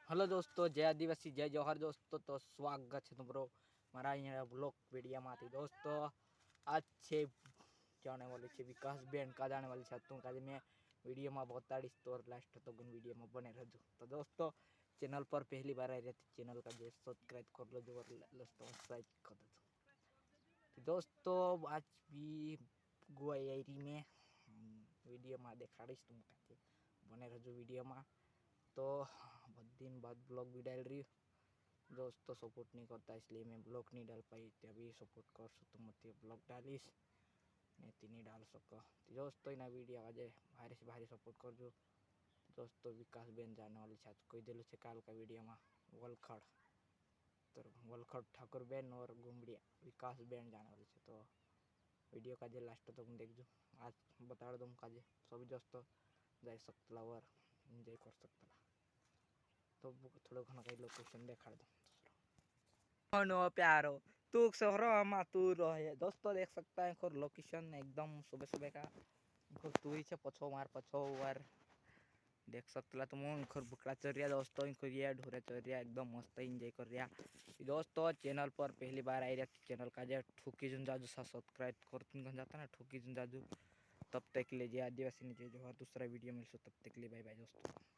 Hello दोस्तों, जय आदिवासी जय जौहर दोस्तों। तो स्वागत है तुम्हारो मारा अँ ब्लॉग वीडियो में दोस्तों। आज से जाने वाली है विकास बेन का जाने वाली है तुम का मैं वीडियो में बताड़ीश तो लास्ट तक वीडियो में बने रहो। तो दोस्तों चैनल पर पहली बार आ रही थी चैनल का जो सब्सक्राइब कर लो जो सब्सक्राइब कर दो। तो दोस्तों आज भी गोवा एरी में वीडियो में देखाड़ीश तुम का बने रहो वीडियो में। तो बहुत दिन बाद ब्लॉग भी डाल रही हूँ दोस्तों, सपोर्ट नहीं करता इसलिए मैं ब्लॉग नहीं डाल पाई। तो अभी सपोर्ट कर सो तो मत ब्लॉग डालीश नहीं डाल सको। तो दोस्तों इन वीडियो आज भारी से भारी सपोर्ट कर जो दोस्तों। विकास बेन जाने वाली छात्र कोई दिल से काल का वीडियो में वलखड़ तो वलखड़ ठाकुर बेन और गुमड़िया विकास बेन जाने वाली है। तो वीडियो का जे लास्ट तक देख जो आज बता दूँ का सभी दोस्तों जा सकता और एंजॉय कर सकता। तो थोड़ा घना कहीं लोकेशन देखा दो नो प्यारो तू शहरों में तू रहे दोस्तों देख सकता है खोर लोकेशन एकदम सुबह सुबह का खोर तू ही पछो मार देख सकता तुम खोर बुकड़ा चल रहा दोस्तों। ये ढोरे चल रहा एकदम मस्त इंजॉय कर रहा दोस्तों। चैनल पर पहली बार आई रहा चैनल का जो ठुकी जुन जाजू सा सब्सक्राइब कर जाता ना ठुकी जुन जाजू। तब तक ले जे आदिवासी ने जो दूसरा वीडियो मिल सो तब तक ले बाय बाय दोस्तों।